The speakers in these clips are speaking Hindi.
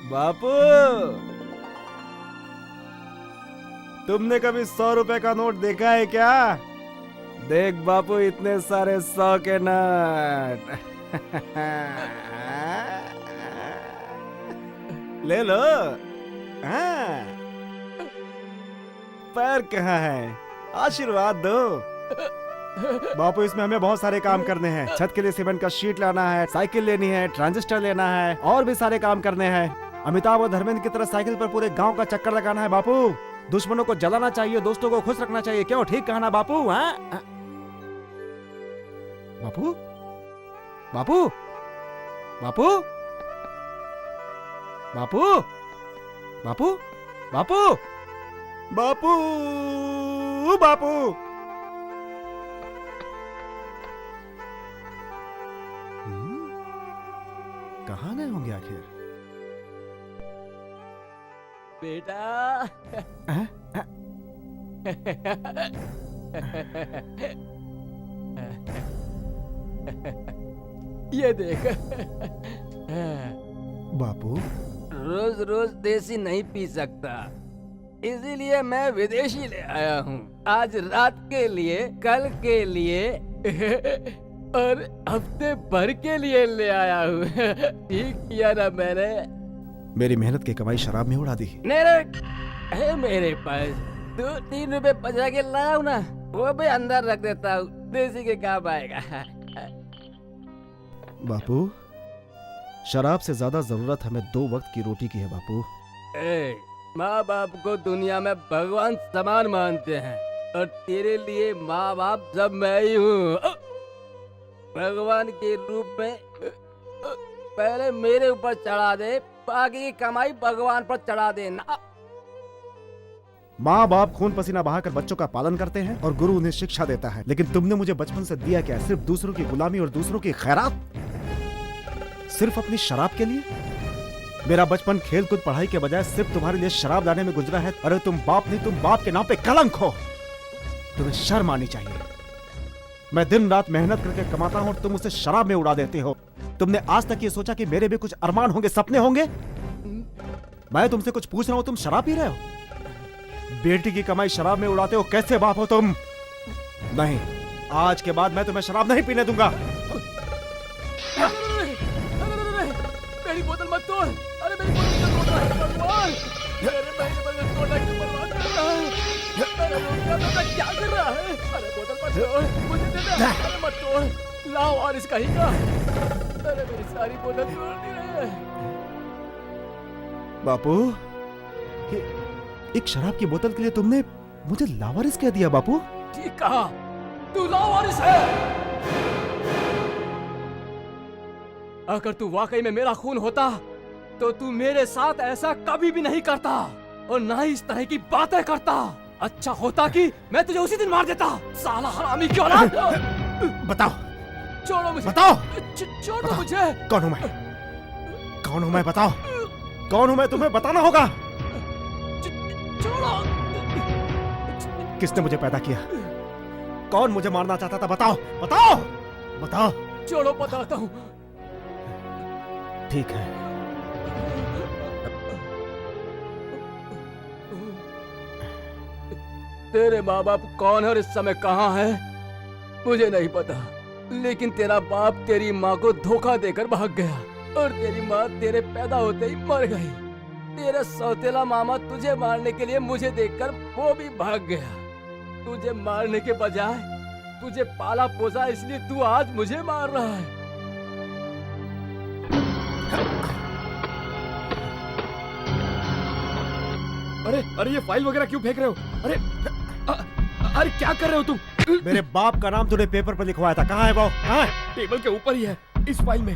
बापू, तुमने कभी 100 रुपए का नोट देखा है क्या? देख बापू, इतने सारे 100 के नोट। ले लो। हाँ। पैर कहाँ है? आशीर्वाद दो। बापू, इसमें हमें बहुत सारे काम करने हैं। छत के लिए सीमेंट का शीट लाना है, साइकिल लेनी है, ट्रांजिस्टर लेना है, और भी सारे काम करने हैं। अमिताभ और धर्मेंद्र की तरह साइकिल पर पूरे गांव का चक्कर लगाना है बापू। दुश्मनों को जलाना चाहिए, दोस्तों को खुश रखना चाहिए। क्यों, ठीक कहा ना बापू? हाँ बापू, बापू, बापू, बापू, बापू, बापू, बापू, बापू। कहाँ गए होंगे आखिर? बेटा। ये देख। बापू, रोज रोज देसी नहीं पी सकता, इसीलिए मैं विदेशी ले आया हूँ। आज रात के लिए, कल के लिए और हफ्ते भर के लिए ले आया हूँ। ठीक किया ना मैंने? मेरी मेहनत की कमाई शराब में उड़ा दी। है मेरे पास 2-3 रुपए बचा के लाया हूँ ना, वो भी अंदर रख देता हूँ, देसी के काम आएगा। बापू, शराब से ज्यादा जरूरत हमें 2 वक्त की रोटी की है बापू। माँ बाप को दुनिया में भगवान समान मानते हैं, और तेरे लिए माँ बाप सब मैं ही हूँ। भगवान के रूप में पहले मेरे ऊपर चढ़ा दे, बाकी की कमाई भगवान पर चढ़ा देना। माँ बाप खून पसीना बहाकर बच्चों का पालन करते हैं और गुरु उन्हें शिक्षा देता है, लेकिन तुमने मुझे बचपन से दिया क्या? सिर्फ दूसरों की गुलामी और दूसरों की खैरात, सिर्फ अपनी शराब के लिए। मेरा बचपन खेल कूद पढ़ाई के बजाय सिर्फ तुम्हारे लिए शराब लाने में गुजरा है। अरे तुम बाप नहीं, तुम बाप के नाम पे कलंक हो। तुम्हें शर्म आनी चाहिए। मैं दिन रात मेहनत करके कमाता हूँ और तुम उसे शराब में उड़ा देते हो। तुमने आज तक ये सोचा कि मेरे भी कुछ अरमान होंगे, सपने होंगे? मैं तुमसे कुछ पूछ रहा हूँ, तुम शराब पी रहे हो? बेटी की कमाई शराब में उड़ाते हो, कैसे बाप हो तुम? नहीं, आज के बाद मैं तुम्हें शराब नहीं पीने दूंगा। मेरी बोतल मत तोड़। अरे मेरी बोतल मत तोड़ भगवान। मेरे महीने बर्बाद तोड़ना क्यों बर्बाद कर रहा है? अरे रुक, क्या कर रहा है? अरे बोतल मत तोड़, मुझे दे दे। अरे मत तोड़, लाओ और इसका ही का। अरे मेरी सारी बोतल तोड़ दी है। बापू, एक शराब की बोतल के लिए तुमने मुझे लावारिस कह दिया बापू? ठीक कहा, तू लावारिस है। अगर तू वाकई में मेरा खून होता तो तू मेरे साथ ऐसा कभी भी नहीं करता, और ना ही इस तरह की बातें करता। अच्छा होता कि मैं तुझे उसी दिन मार देता, साला हरामी क्यों ना। बताओ, छोड़ो मुझे, बताओ, छोड़ो मुझे। कौन हूं मैं? कौन हूं मैं? बताओ, कौन हूं मैं? तुम्हें बताना होगा। छोड़ो। किसने मुझे पैदा किया? कौन मुझे मारना चाहता था? बताओ, बताओ, बताओ। छोड़ो, बताता हूँ। ठीक है। तेरे माँ बाप कौन है और इस समय कहाँ है मुझे नहीं पता, लेकिन तेरा बाप तेरी माँ को धोखा देकर भाग गया, और तेरी माँ तेरे पैदा होते ही मर गई। तेरा सौतेला मामा तुझे मारने के लिए मुझे देखकर वो भी भाग गया। तुझे मारने के बजाय तुझे पाला पोसा, इसलिए तू आज मुझे मार रहा है। अरे अरे, ये फाइल वगैरह क्यों फेंक रहे हो? अरे अरे क्या कर रहे हो तुम? मेरे बाप का नाम तूने पेपर पर लिखवाया था, कहाँ है वो? हाँ? टेबल के ऊपर ही है, इस फाइल में।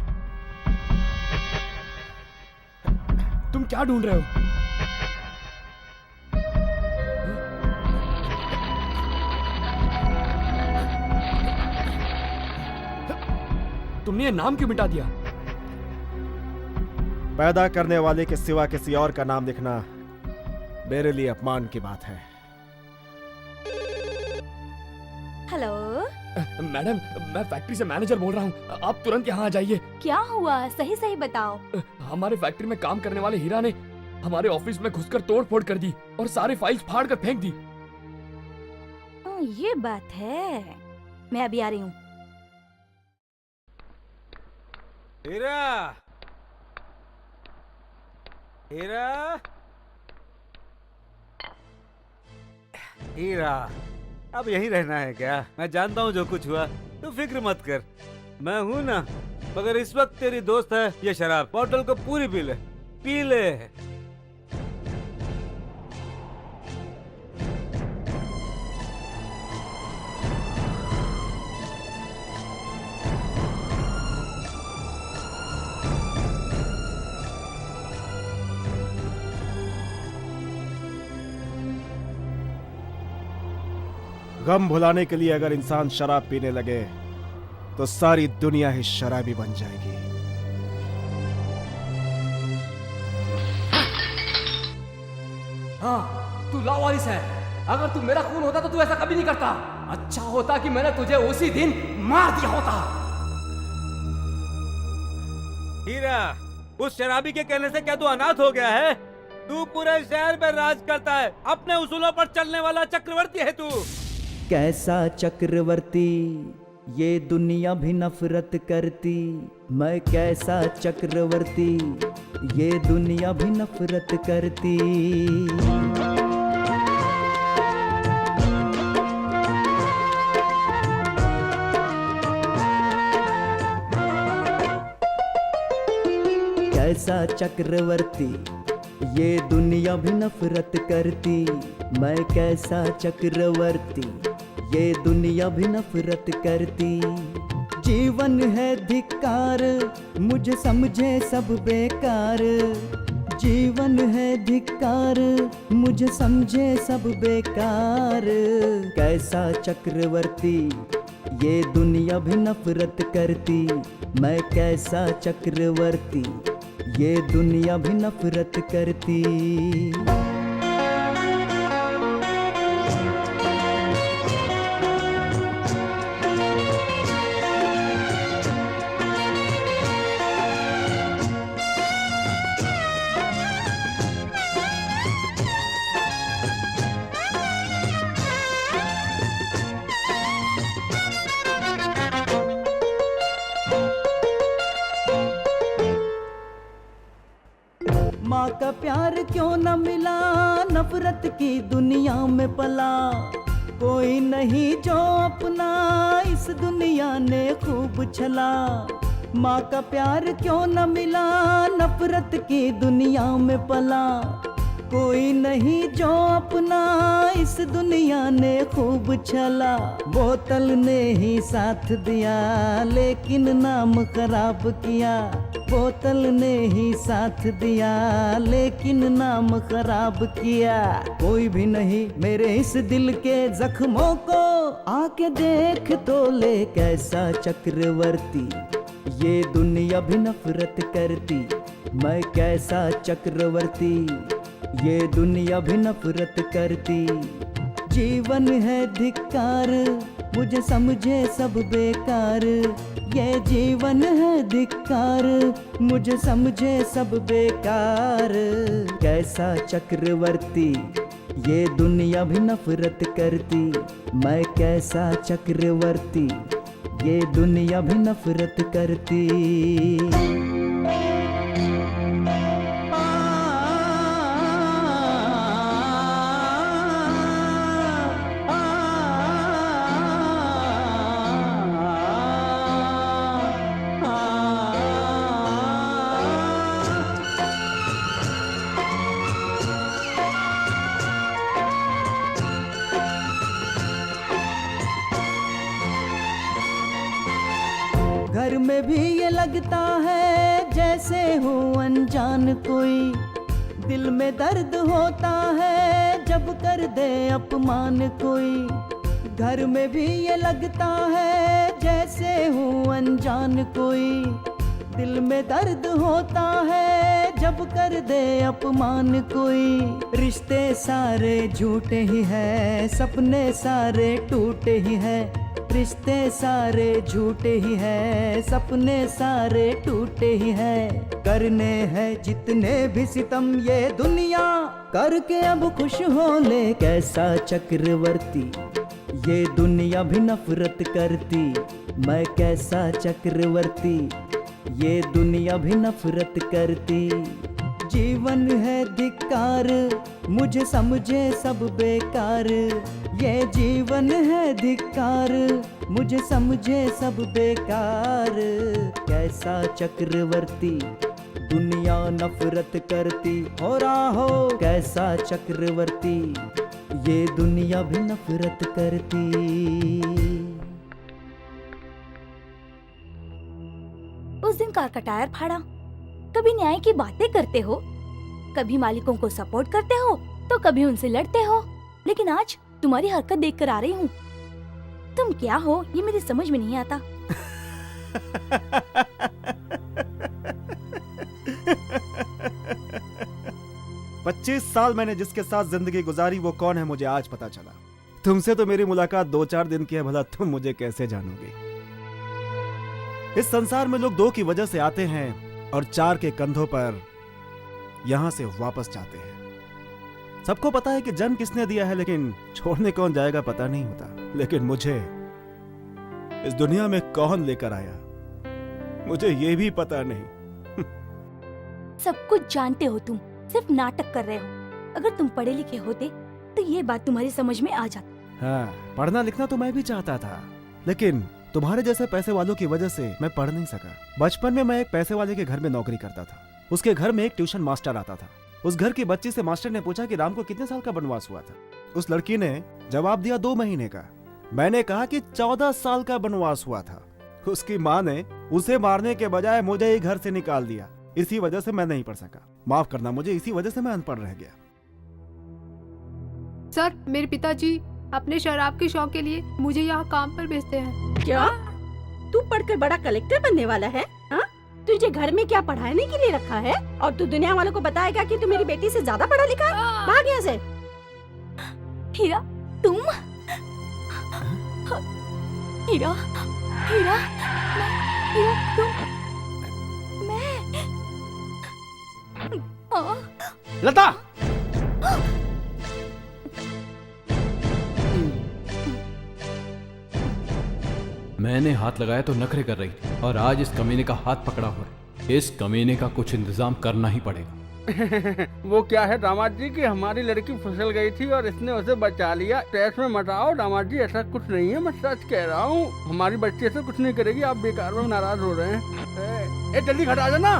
तुम क्या ढूंढ रहे हो? तुमने ये नाम क्यों मिटा दिया? पैदा करने वाले के सिवा किसी और का नाम लिखना मेरे लिए अपमान की बात है। हेलो। मैडम, मैं फैक्ट्री से मैनेजर बोल रहा हूँ, आप तुरंत यहाँ आ जाइए। क्या हुआ, सही सही बताओ। हमारे फैक्ट्री में काम करने वाले हीरा ने हमारे ऑफिस में घुसकर तोड़-फोड़ कर दी और सारे फाइल्स फाड़ कर फेंक दी। ये बात है, मैं अभी आ रही हूँ। हीरा, हीरा, हीरा, अब यहीं रहना है क्या? मैं जानता हूँ जो कुछ हुआ, तू फिक्र मत कर, मैं हूँ ना। मगर इस वक्त तेरी दोस्त है ये शराब, बोतल को पूरी पी ले, पी ले। गम भुलाने के लिए अगर इंसान शराब पीने लगे तो सारी दुनिया ही शराबी बन जाएगी। हाँ, तू लावारिस है। अगर तू मेरा खून होता तो तू ऐसा कभी नहीं करता। अच्छा होता कि मैंने तुझे उसी दिन मार दिया होता। हीरा, उस शराबी के कहने से क्या तू अनाथ हो गया है? तू पूरे शहर में राज करता है, अपने उसूलों पर चलने वाला चक्रवर्ती है तू। कैसा चक्रवर्ती, ये दुनिया भी नफरत करती। मैं कैसा चक्रवर्ती, ये दुनिया भी नफरत करती। कैसा चक्रवर्ती, ये दुनिया भी नफरत करती। मैं कैसा चक्रवर्ती, ये दुनिया भी नफरत करती। जीवन है धिक्कार, मुझे समझे सब बेकार। जीवन है धिक्कार, मुझे समझे सब बेकार। कैसा चक्रवर्ती, ये दुनिया भी नफरत करती। मैं कैसा चक्रवर्ती, ये दुनिया भी नफरत करती। माँ का प्यार क्यों न मिला, नफरत की दुनिया में पला। कोई नहीं जो अपना, इस दुनिया ने खूब छला। माँ का प्यार क्यों न मिला, नफरत की दुनिया में पला। कोई नहीं जो अपना, इस दुनिया ने खूब छला। बोतल ने ही साथ दिया, लेकिन नाम खराब किया। बोतल ने ही साथ दिया, लेकिन नाम खराब किया। कोई भी नहीं मेरे इस दिल के जख्मों को आके देख तो ले। कैसा चक्रवर्ती, ये दुनिया भी नफरत करती। मैं कैसा चक्रवर्ती, ये दुनिया भी नफरत करती। जीवन है धिक्कार, मुझे समझे सब बेकार। ये जीवन है धिक्कार, मुझे समझे सब बेकार। कैसा चक्रवर्ती, ये दुनिया भी नफरत करती। मैं कैसा चक्रवर्ती, ये दुनिया भी नफरत करती। घर में भी ये लगता है जैसे हूँ अनजान कोई। दिल में दर्द होता है जब कर दे अपमान कोई। घर में भी ये लगता है जैसे हूँ अनजान कोई। दिल में दर्द होता है जब कर दे अपमान कोई। रिश्ते सारे झूठे ही हैं, सपने सारे टूटे ही हैं। रिश्ते सारे झूठे ही हैं, सपने सारे टूटे ही हैं। करने हैं जितने भी सितम ये दुनिया, करके अब खुश हो ले कैसा चक्रवर्ती। ये दुनिया भी नफरत करती, मैं कैसा चक्रवर्ती। ये दुनिया भी नफरत करती। जीवन है धिक्कार, मुझे समझे सब बेकार। ये जीवन है धिक्कार, मुझे समझे सब बेकार। कैसा चक्रवर्ती, दुनिया नफरत करती। हो राहो कैसा चक्रवर्ती, ये दुनिया भी नफरत करती। उस दिन कार का टायर फाड़ा। कभी न्याय की बातें करते हो, कभी मालिकों को सपोर्ट करते हो, तो कभी उनसे लड़ते हो। लेकिन आज तुम्हारी हरकत देखकर आ रही हूँ। तुम क्या हो ये मेरी समझ में नहीं आता। 25 साल मैंने जिसके साथ जिंदगी गुजारी वो कौन है मुझे आज पता चला। तुमसे तो मेरी मुलाकात 2-4 दिन की है, भला तुम मुझे कैसे जानोगे। इस संसार में लोग 2 की वजह से आते हैं और 4 के कंधों पर यहां से वापस जाते हैं। सबको पता है कि जन्म किसने दिया है, लेकिन छोड़ने कौन जाएगा पता नहीं होता। लेकिन मुझे इस दुनिया में कौन लेकर आया मुझे ये भी पता नहीं। सब कुछ जानते हो तुम, सिर्फ नाटक कर रहे हो। अगर तुम पढ़े लिखे होते तो ये बात तुम्हारी समझ में आ जाती। हाँ, पढ़ना लिखना तो मैं भी चाहता था, लेकिन तुम्हारे जैसे पैसे वालों की वजह से मैं पढ़ नहीं सका। बचपन में मैं एक पैसे वाले के घर में नौकरी करता था। उसके घर में एक ट्यूशन मास्टर आता था। उस घर की बच्ची से मास्टर ने पूछा कि राम को कितने साल का वनवास हुआ था। उस लड़की ने जवाब दिया 2 महीने का। मैंने कहा कि 14 साल का वनवास हुआ था। उसकी माँ ने उसे मारने के बजाय मुझे ही घर से निकाल दिया। इसी वजह से मैं नहीं पढ़ सका। माफ करना मुझे, इसी वजह से मैं अनपढ़ रह गया। सर, मेरे पिताजी अपने शराब के शौक के लिए मुझे यहाँ काम पर भेजते हैं। क्या? तू पढ़कर बड़ा कलेक्टर बनने वाला है? हाँ? तुझे घर में क्या पढ़ाने के लिए रखा है? और तू दुनिया वालों को बताएगा कि तू मेरी बेटी से ज्यादा पढ़ा लिखा है? भाग यहाँ से। हीरा, तुम? हीरा, हीरा, हीरा, तुम? मैं? लता! मैंने हाथ लगाया तो नखरे कर रही थी, और आज इस कमीने का हाथ पकड़ा हुआ है। इस कमीने का कुछ इंतजाम करना ही पड़ेगा। वो क्या है दामाद जी कि हमारी लड़की फिसल गई थी और इसने उसे बचा लिया। स्ट्रेस में मत आओ दामाद जी, ऐसा कुछ नहीं है, मैं सच कह रहा हूँ। हमारी बच्ची ऐसा कुछ नहीं करेगी, आप बेकार में नाराज हो रहे हैं। ए जल्दी खड़ा जाना,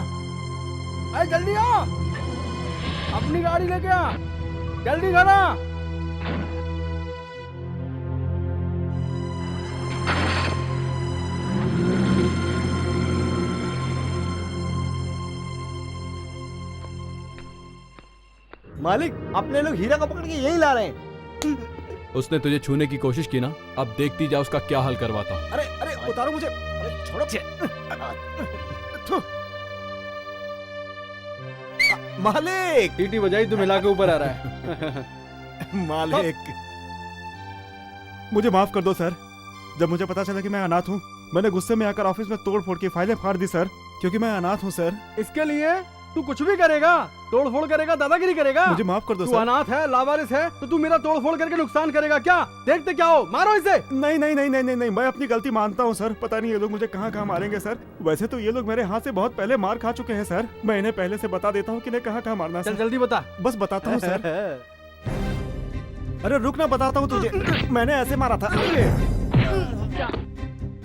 अरे जल्दी आ, अपनी गाड़ी लेके आ, जल्दी खड़ा। मालिक, अपने लोग हीरा को पकड़ के यही ला रहे हैं। उसने तुझे छूने की कोशिश की ना, अब देखती जा उसका क्या हाल करवाता हूँ। अरे अरे उतारो मुझे, अरे छोड़ो। मालिक! सीटी बजाई तो मिला के ऊपर आ रहा है। मालिक, मुझे माफ कर दो सर। जब मुझे पता चला कि मैं अनाथ हूँ, मैंने गुस्से में आकर ऑफिस में तोड़ फोड़ की फाइलें फाड़ दी सर, क्योंकि मैं अनाथ हूँ सर। इसके लिए तू कुछ भी करेगा, तोड़ फोड़ करेगा, दादागिरी करेगा। मुझे माफ कर दो तू सर। अनाथ है, लावारिस है, तो तू मेरा तोड़ फोड़ करके नुकसान करेगा क्या? देखते क्या हो, मारो इसे। नहीं नहीं नहीं नहीं नहीं नहीं, मैं अपनी गलती मानता हूँ सर। पता नहीं ये लोग मुझे कहाँ कहाँ मारेंगे सर। वैसे तो ये लोग मेरे हाथ से बहुत पहले मार खा चुके हैं सर। मैं इन्हें पहले से बता देता हूँ कि इन्हें कहाँ कहाँ मारना चल सर। जल्दी बता। बस बताता हूँ सर। अरे रुक ना, बताता हूँ तुझे। मैंने ऐसे मारा था।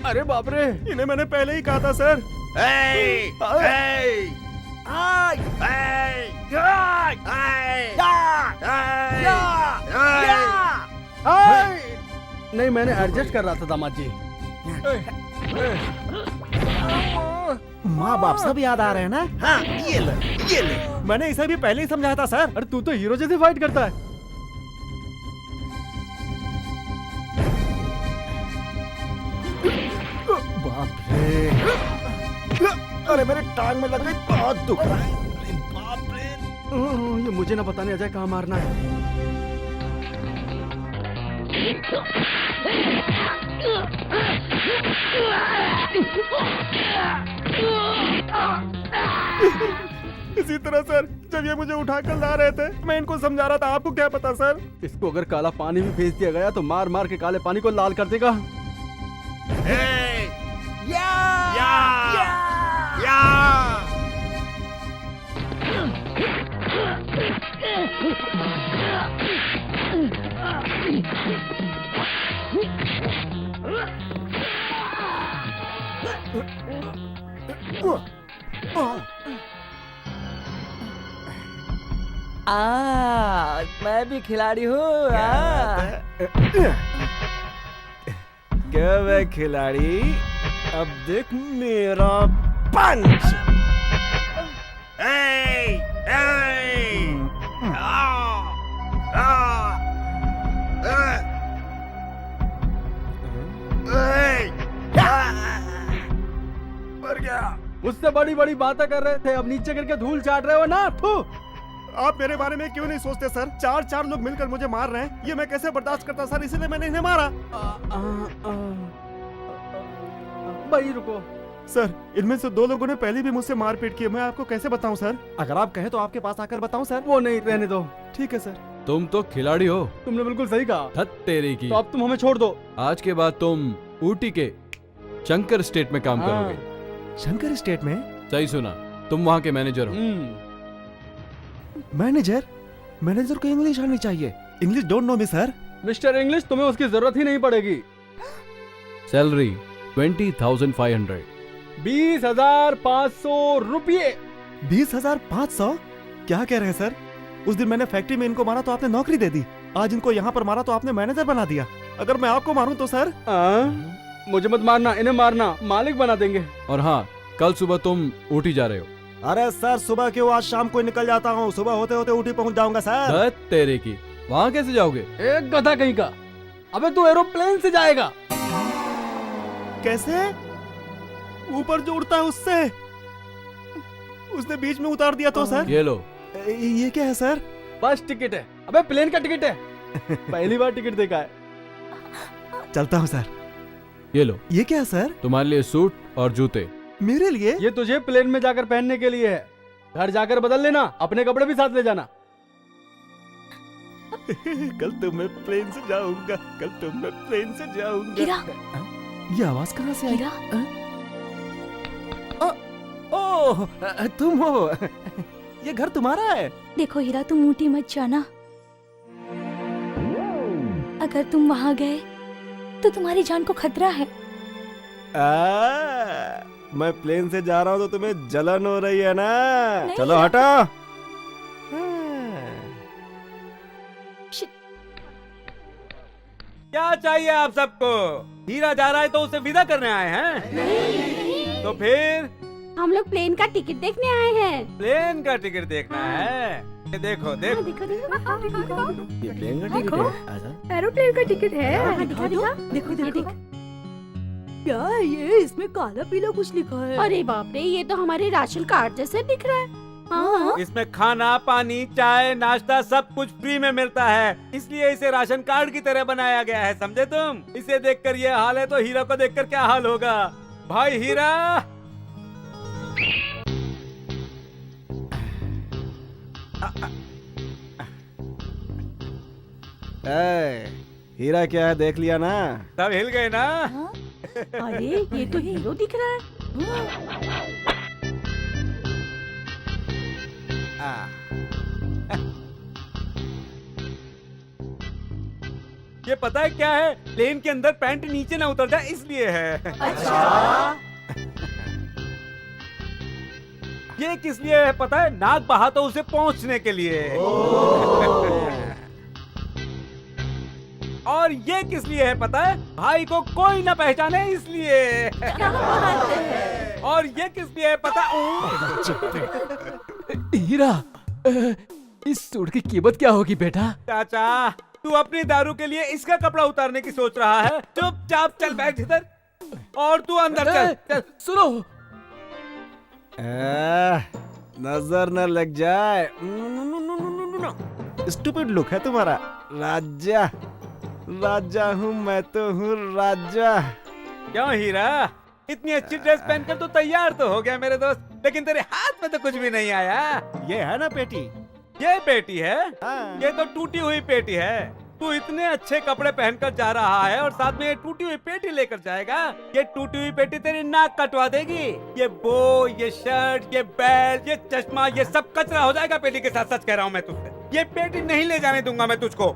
अरे बाप रे, इन्हें मैंने पहले ही कहा था सर। नहीं, मैंने एडजस्ट कर रहा था दामाद जी। माँ बाप सब याद आ रहे हैं ना? हाँ, ये ले। मैंने इसे भी पहले ही समझाया था सर। अरे तू तो हीरो जैसे फाइट करता है। बाप रे, अरे मेरे टांग में लग गई, बहुत दुख रहा है। अरे बाप रे, ये मुझे ना बताने अजय कहाँ मारना है। इसी तरह सर, जब ये मुझे उठाकर ला रहे थे, मैं इनको समझा रहा था। आपको क्या पता सर? इसको अगर काला पानी में भेज दिया गया तो मार मार के काले पानी को लाल कर देगा। मैं भी खिलाड़ी हूँ। क्या मैं खिलाड़ी? अब देख मेरा पंच। मर गया। मुझसे बड़ी बड़ी बातें कर रहे थे, अब नीचे करके धूल चाट रहे हो ना। थू। आप मेरे बारे में क्यों नहीं सोचते सर? चार लोग मिलकर मुझे मार रहे हैं, ये मैं कैसे बर्दाश्त करता सर? इसीलिए मैंने इन्हें मारा। भाई रुको सर, इनमें से 2 लोगों ने पहले भी मुझसे मारपीट की। मैं आपको कैसे बताऊं सर? अगर आप कहें तो आपके पास आकर बताऊं सर? वो नहीं, रहने दो। ठीक है सर। तुम तो खिलाड़ी हो। तुमने बिल्कुल सही कहा। धत तेरी की। तो अब तुम हमें छोड़ दो। आज के बाद तुम ऊटी के शंकर स्टेट में काम करोगे। शंकर स्टेट में? सही सुना, तुम वहाँ के मैनेजर हो। मैनेजर को इंग्लिश आनी चाहिए। English don't know me sir. Mister English, तुम्हें उसकी जरूरत ही नहीं पड़ेगी। सैलरी 20,500। 20,500 रुपये। 20,500? क्या कह रहे हैं सर? उस दिन मैंने फैक्ट्री में इनको मारा तो आपने नौकरी दे दी, आज इनको यहाँ पर मारा तो आपने मैनेजर बना दिया। अगर मैं आपको मारूं तो सर? मुझे मत मारना, इन्हें मारना, मालिक बना देंगे। और हाँ, कल सुबह तुम ऊटी जा रहे हो। अरे सर, सुबह क्यों? आज शाम को निकल जाता हूँ। सुबह होते होते ऊटी पहुँच जाऊंगा सर। धत तेरे की, वहाँ कैसे जाओगे? एक गधा कहीं का। अबे तू एरोप्लेन से जाएगा। कैसे? ऊपर जो उड़ता है उससे? उसने बीच में उतार दिया तो सर? ये लो। ये क्या है सर? बस टिकट है। अबे प्लेन का टिकट है। पहली बार टिकट देखा है। चलता हूँ सर। ये लो। ये क्या है सर? तुम्हारे लिए सूट और जूते। मेरे लिए? ये तुझे प्लेन में जाकर पहनने के लिए है। घर जाकर बदल लेना, अपने कपड़े भी साथ ले जाना। कल तो मैं प्लेन से जाऊंगा, कल तो मैं प्लेन से जाऊंगा। हीरा। ये आवाज कहाँ से आई? हीरा। ओह, तुम हो। ये घर तुम्हारा है? देखो हीरा, तुम ऊटी मत जाना। अगर तुम वहाँ गए तो तुम्हारी जान को खतरा है। मैं प्लेन से जा रहा हूँ तो तुम्हें जलन हो रही है ना? नहीं चलो है। हटो। क्या चाहिए आप सबको? हीरा जा रहा है तो उसे विदा करने आए हैं? तो फिर हम लोग प्लेन का टिकट देखने आए हैं। प्लेन का टिकट देखना है? ये देखो देखो। देखो देखो। ये प्लेन का टिकट है? आजा। एरोप्लेन का टिकट है। दिखा दिखा। देखो देखो। क्या है ये? इसमें काला पीला कुछ लिखा है। अरे बाप रे, ये तो हमारे राशन कार्ड जैसे दिख रहा है। हाँ। इसमें खाना, पानी, चाय, नाश्ता सब कुछ फ्री में मिलता है, इसलिए इसे राशन कार्ड की तरह बनाया गया है, समझे तुम? इसे देखकर ये हाल है तो हीरा को देखकर क्या हाल होगा? भाई हीरा! हीरा क्या है, देख लिया ना? सब हिल गए ना? हाँ? अरे ये तो हीरो दिख रहा है। ये पता है क्या है? प्लेन के अंदर पैंट नीचे ना उतर जाए इसलिए है। अच्छा। ये किस लिए है पता है? नाक बहा तो उसे पहुंचने के लिए। और ये किस लिए है पता है? भाई को कोई ना पहचाने इसलिए। और ये किस लिए है पता? हीरा, इस सूट की कीमत क्या होगी बेटा? चाचा, तू अपनी दारू के लिए इसका कपड़ा उतारने की सोच रहा है? चुपचाप चल बैठ इधर और तू अंदर चल। सुनो, नजर न लग जाए। स्टूपिड लुक है तुम्हारा राजा। राजा हूँ मैं तो हूँ राजा। क्यों हीरा, इतनी अच्छी ड्रेस पहनकर तो तैयार तो हो गया मेरे दोस्त, लेकिन तेरे हाथ में तो कुछ भी नहीं आया। ये है ना पेटी। ये पेटी है? हाँ। ये तो टूटी हुई पेटी है। तू इतने अच्छे कपड़े पहनकर जा रहा है और साथ में ये टूटी हुई पेटी लेकर जाएगा? ये टूटी हुई पेटी तेरी नाक कटवा देगी। ये बो, ये शर्ट, ये बेल्ट, ये चश्मा, ये सब कचरा हो जाएगा पेटी के साथ। सच कह रहा हूँ मैं तुझसे, ये पेटी नहीं ले जाने दूंगा मैं तुझको।